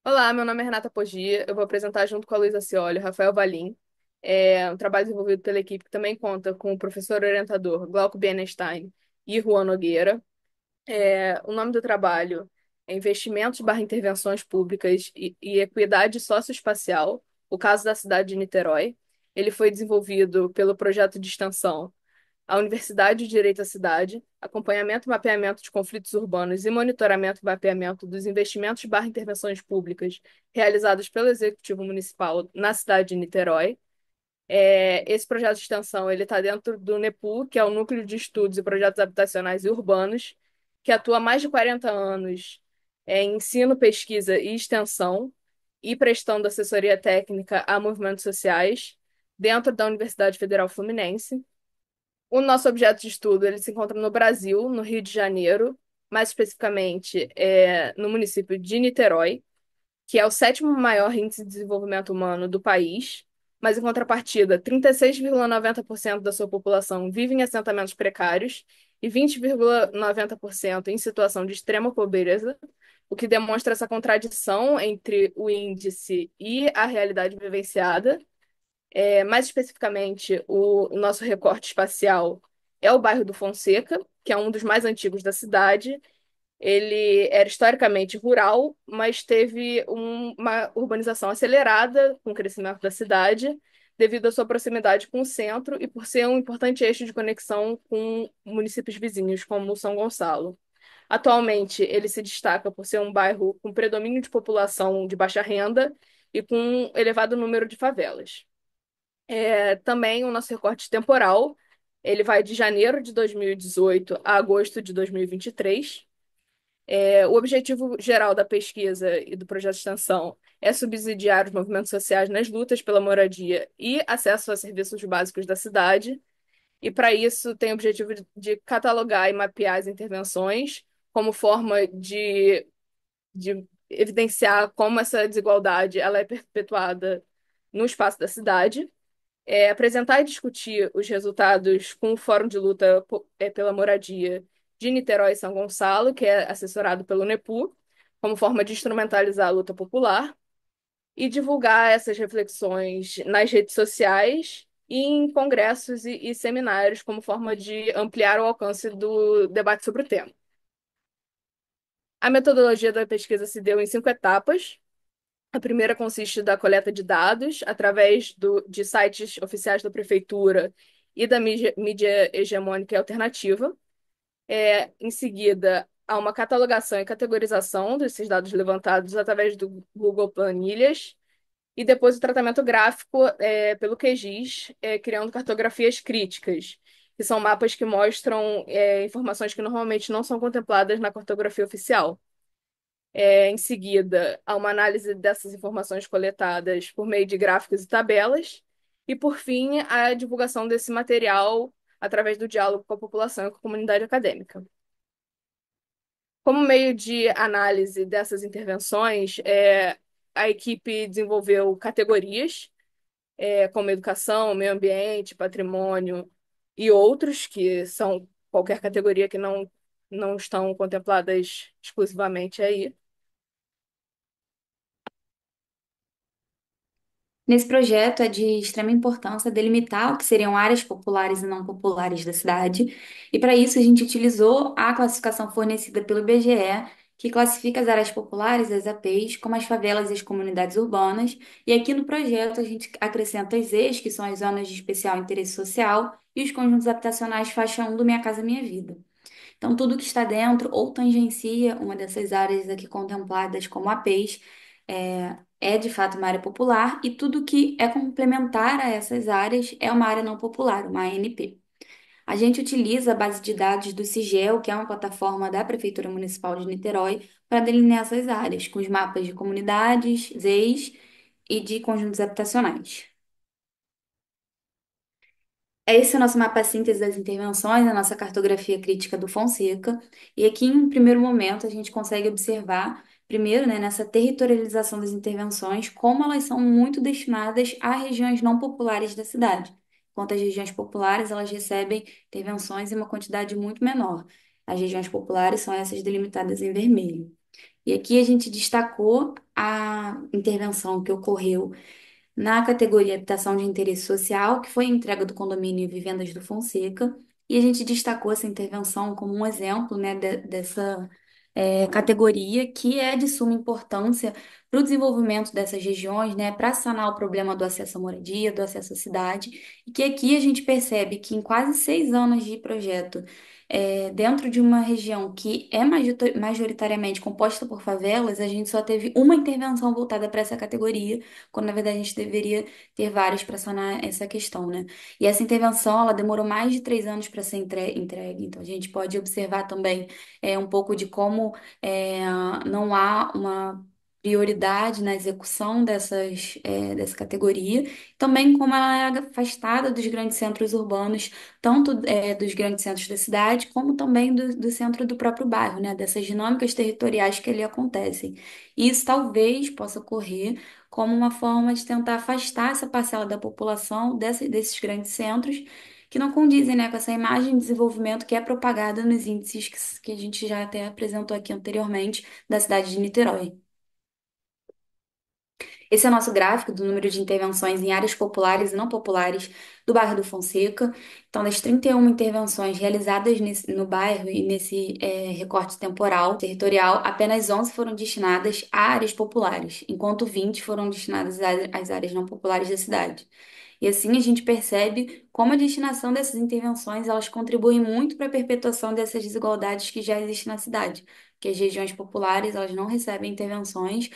Olá, meu nome é Renata Poggi. Eu vou apresentar junto com a Luísa Cioli, Rafael Valim. É um trabalho desenvolvido pela equipe que também conta com o professor orientador Glauco Bienenstein e Juan Nogueira. O nome do trabalho é Investimentos/Intervenções Públicas e Equidade Socioespacial, o caso da cidade de Niterói. Ele foi desenvolvido pelo projeto de extensão a Universidade de Direito à Cidade, acompanhamento e mapeamento de conflitos urbanos e monitoramento e mapeamento dos investimentos/intervenções públicas realizados pelo Executivo Municipal na cidade de Niterói. Esse projeto de extensão ele está dentro do NEPU, que é o Núcleo de Estudos e Projetos Habitacionais e Urbanos, que atua há mais de 40 anos em ensino, pesquisa e extensão e prestando assessoria técnica a movimentos sociais dentro da Universidade Federal Fluminense. O nosso objeto de estudo ele se encontra no Brasil, no Rio de Janeiro, mais especificamente no município de Niterói, que é o sétimo maior índice de desenvolvimento humano do país, mas em contrapartida, 36,90% da sua população vive em assentamentos precários e 20,90% em situação de extrema pobreza, o que demonstra essa contradição entre o índice e a realidade vivenciada. Mais especificamente, o nosso recorte espacial é o bairro do Fonseca, que é um dos mais antigos da cidade. Ele era historicamente rural, mas teve uma urbanização acelerada com o crescimento da cidade, devido à sua proximidade com o centro e por ser um importante eixo de conexão com municípios vizinhos, como São Gonçalo. Atualmente, ele se destaca por ser um bairro com predomínio de população de baixa renda e com um elevado número de favelas. Também o nosso recorte temporal, ele vai de janeiro de 2018 a agosto de 2023. O objetivo geral da pesquisa e do projeto de extensão é subsidiar os movimentos sociais nas lutas pela moradia e acesso a serviços básicos da cidade. E para isso tem o objetivo de catalogar e mapear as intervenções como forma de evidenciar como essa desigualdade ela é perpetuada no espaço da cidade. Apresentar e discutir os resultados com o Fórum de Luta pela Moradia de Niterói e São Gonçalo, que é assessorado pelo NEPU, como forma de instrumentalizar a luta popular, e divulgar essas reflexões nas redes sociais e em congressos e seminários, como forma de ampliar o alcance do debate sobre o tema. A metodologia da pesquisa se deu em 5 etapas. A primeira consiste da coleta de dados através de sites oficiais da prefeitura e da mídia hegemônica e alternativa. Em seguida, há uma catalogação e categorização desses dados levantados através do Google Planilhas e depois o tratamento gráfico pelo QGIS, criando cartografias críticas, que são mapas que mostram informações que normalmente não são contempladas na cartografia oficial. Em seguida, há uma análise dessas informações coletadas por meio de gráficos e tabelas. E, por fim, a divulgação desse material através do diálogo com a população e com a comunidade acadêmica. Como meio de análise dessas intervenções, a equipe desenvolveu categorias, como educação, meio ambiente, patrimônio e outros, que são qualquer categoria que não estão contempladas exclusivamente aí. Nesse projeto é de extrema importância delimitar o que seriam áreas populares e não populares da cidade, e para isso a gente utilizou a classificação fornecida pelo IBGE, que classifica as áreas populares, as APs, como as favelas e as comunidades urbanas, e aqui no projeto a gente acrescenta as Es, que são as zonas de especial interesse social, e os conjuntos habitacionais faixa 1 do Minha Casa Minha Vida. Então, tudo que está dentro ou tangencia uma dessas áreas aqui contempladas como APs é de fato uma área popular e tudo que é complementar a essas áreas é uma área não popular, uma ANP. A gente utiliza a base de dados do CIGEL, que é uma plataforma da Prefeitura Municipal de Niterói, para delinear essas áreas, com os mapas de comunidades, ZEIs e de conjuntos habitacionais. Esse é o nosso mapa síntese das intervenções, a nossa cartografia crítica do Fonseca. E aqui, em um primeiro momento, a gente consegue observar, primeiro, né, nessa territorialização das intervenções, como elas são muito destinadas a regiões não populares da cidade. Enquanto as regiões populares, elas recebem intervenções em uma quantidade muito menor. As regiões populares são essas delimitadas em vermelho. E aqui a gente destacou a intervenção que ocorreu na categoria Habitação de Interesse Social, que foi a entrega do condomínio Vivendas do Fonseca, e a gente destacou essa intervenção como um exemplo, né, dessa categoria que é de suma importância para o desenvolvimento dessas regiões, né, para sanar o problema do acesso à moradia, do acesso à cidade, e que aqui a gente percebe que em quase 6 anos de projeto, dentro de uma região que é majoritariamente composta por favelas, a gente só teve uma intervenção voltada para essa categoria, quando na verdade a gente deveria ter várias para sanar essa questão, né? E essa intervenção, ela demorou mais de 3 anos para ser entregue. Então a gente pode observar também um pouco de como não há uma prioridade na execução dessa categoria, também como ela é afastada dos grandes centros urbanos, tanto dos grandes centros da cidade, como também do centro do próprio bairro, né? Dessas dinâmicas territoriais que ali acontecem. E isso talvez possa ocorrer como uma forma de tentar afastar essa parcela da população desses grandes centros que não condizem, né, com essa imagem de desenvolvimento que é propagada nos índices que a gente já até apresentou aqui anteriormente da cidade de Niterói. Esse é o nosso gráfico do número de intervenções em áreas populares e não populares do bairro do Fonseca. Então, das 31 intervenções realizadas no bairro e nesse recorte temporal, territorial, apenas 11 foram destinadas a áreas populares, enquanto 20 foram destinadas às áreas não populares da cidade. E assim a gente percebe como a destinação dessas intervenções elas contribuem muito para a perpetuação dessas desigualdades que já existem na cidade, que as regiões populares elas não recebem intervenções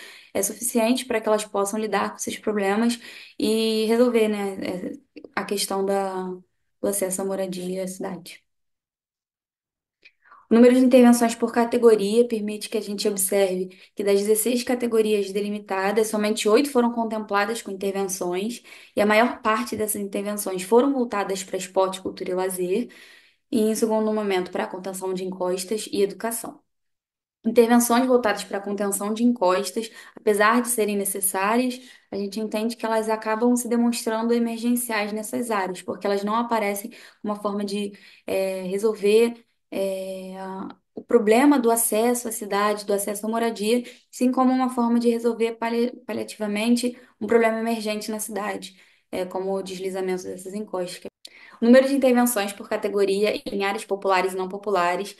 suficiente para que elas possam lidar com esses problemas e resolver, né, a questão do acesso à moradia à cidade. O número de intervenções por categoria permite que a gente observe que das 16 categorias delimitadas, somente 8 foram contempladas com intervenções, e a maior parte dessas intervenções foram voltadas para esporte, cultura e lazer, e em segundo momento para a contenção de encostas e educação. Intervenções voltadas para a contenção de encostas, apesar de serem necessárias, a gente entende que elas acabam se demonstrando emergenciais nessas áreas, porque elas não aparecem como uma forma de resolver o problema do acesso à cidade, do acesso à moradia, sim como uma forma de resolver paliativamente um problema emergente na cidade, como o deslizamento dessas encostas. Número de intervenções por categoria em áreas populares e não populares.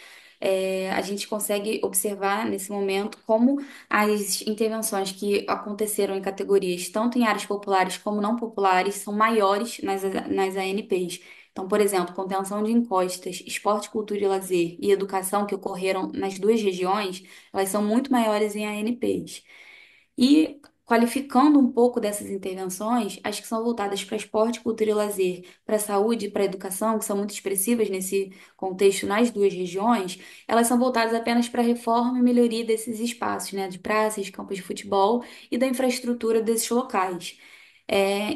A gente consegue observar nesse momento como as intervenções que aconteceram em categorias, tanto em áreas populares como não populares, são maiores nas ANPs. Então, por exemplo, contenção de encostas, esporte, cultura e lazer e educação que ocorreram nas duas regiões, elas são muito maiores em ANPs. E qualificando um pouco dessas intervenções, as que são voltadas para esporte, cultura e lazer, para saúde e para educação, que são muito expressivas nesse contexto nas duas regiões, elas são voltadas apenas para a reforma e melhoria desses espaços, né, de praças, campos de futebol e da infraestrutura desses locais.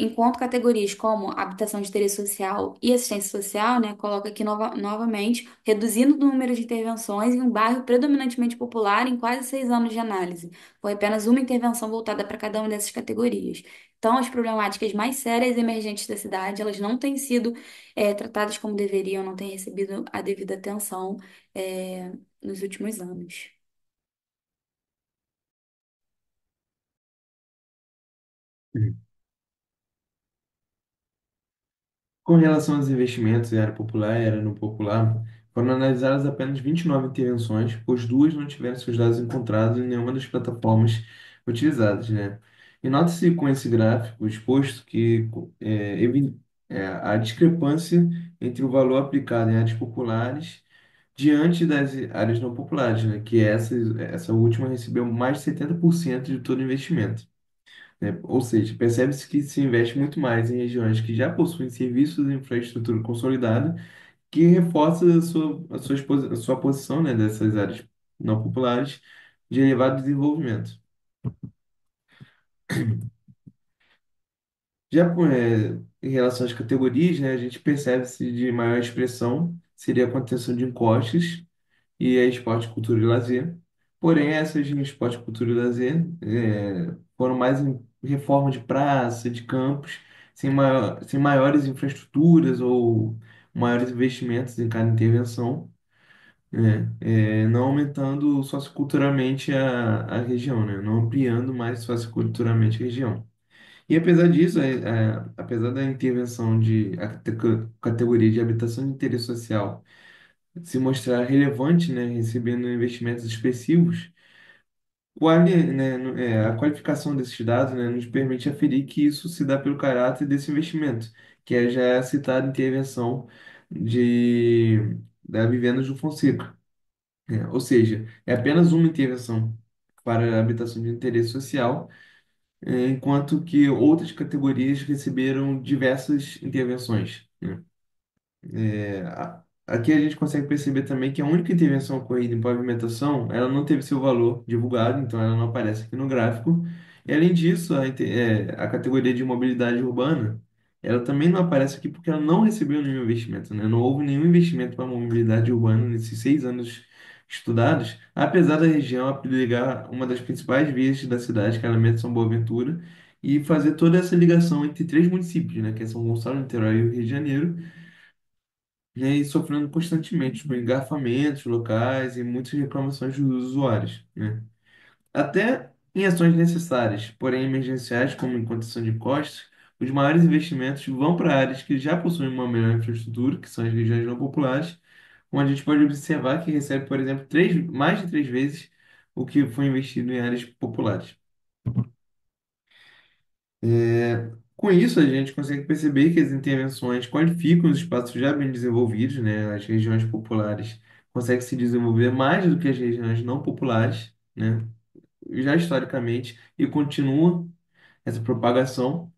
Enquanto categorias como habitação de interesse social e assistência social, né, coloca aqui novamente, reduzindo o número de intervenções em um bairro predominantemente popular em quase 6 anos de análise. Foi apenas uma intervenção voltada para cada uma dessas categorias. Então, as problemáticas mais sérias e emergentes da cidade, elas não têm sido tratadas como deveriam, não têm recebido a devida atenção nos últimos anos. Com relação aos investimentos em área popular e área não popular, foram analisadas apenas 29 intervenções, pois duas não tiveram seus dados encontrados em nenhuma das plataformas utilizadas, né? E nota-se com esse gráfico exposto que a discrepância entre o valor aplicado em áreas populares diante das áreas não populares, né? Que essa última recebeu mais de 70% de todo o investimento, né? Ou seja, percebe-se que se investe muito mais em regiões que já possuem serviços e infraestrutura consolidada, que reforça a sua posição, né, dessas áreas não populares de elevado desenvolvimento. Em relação às categorias, né, a gente percebe-se de maior expressão seria a contenção de encostas e é esporte, cultura e lazer. Porém, essas de esporte, cultura e lazer foram mais em reforma de praça, de campos, sem maiores infraestruturas ou maiores investimentos em cada intervenção. não aumentando socioculturalmente a região, né? Não ampliando mais socioculturalmente a região. E apesar disso, apesar da intervenção de categoria de habitação de interesse social se mostrar relevante, né, recebendo investimentos expressivos, a qualificação desses dados, né, nos permite aferir que isso se dá pelo caráter desse investimento, que é já a citada intervenção da Vivendas do Fonseca. Ou seja, é apenas uma intervenção para a habitação de interesse social, enquanto que outras categorias receberam diversas intervenções, né? Aqui a gente consegue perceber também que a única intervenção ocorrida em pavimentação, ela não teve seu valor divulgado, então ela não aparece aqui no gráfico. E além disso, a categoria de mobilidade urbana, ela também não aparece aqui porque ela não recebeu nenhum investimento, né? Não houve nenhum investimento para a mobilidade urbana nesses 6 anos estudados, apesar da região abrigar uma das principais vias da cidade, que é a Alameda São Boaventura, e fazer toda essa ligação entre três municípios, né? Que é São Gonçalo, Niterói e Rio de Janeiro, né, e sofrendo constantemente com engarrafamentos locais e muitas reclamações dos usuários, né? Até em ações necessárias, porém emergenciais, como em contenção de costos, os maiores investimentos vão para áreas que já possuem uma melhor infraestrutura, que são as regiões não populares, onde a gente pode observar que recebe, por exemplo, mais de 3 vezes o que foi investido em áreas populares. Com isso, a gente consegue perceber que as intervenções qualificam os espaços já bem desenvolvidos, né? As regiões populares conseguem se desenvolver mais do que as regiões não populares, né? Já historicamente, e continua essa propagação.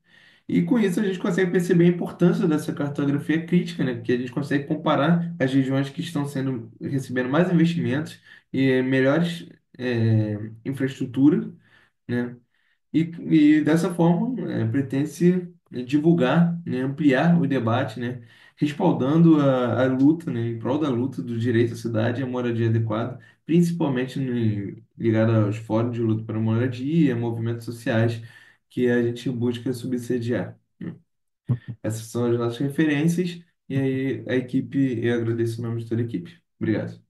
E com isso, a gente consegue perceber a importância dessa cartografia crítica, né? Que a gente consegue comparar as regiões que estão recebendo mais investimentos e melhores infraestrutura, né? E dessa forma, pretende-se divulgar, né, ampliar o debate, né, respaldando a luta, né, em prol da luta do direito à cidade e à moradia adequada, principalmente ligado aos fóruns de luta para a moradia e a movimentos sociais que a gente busca subsidiar, né. Essas são as nossas referências, e aí a equipe, eu agradeço o nome de toda a equipe. Obrigado.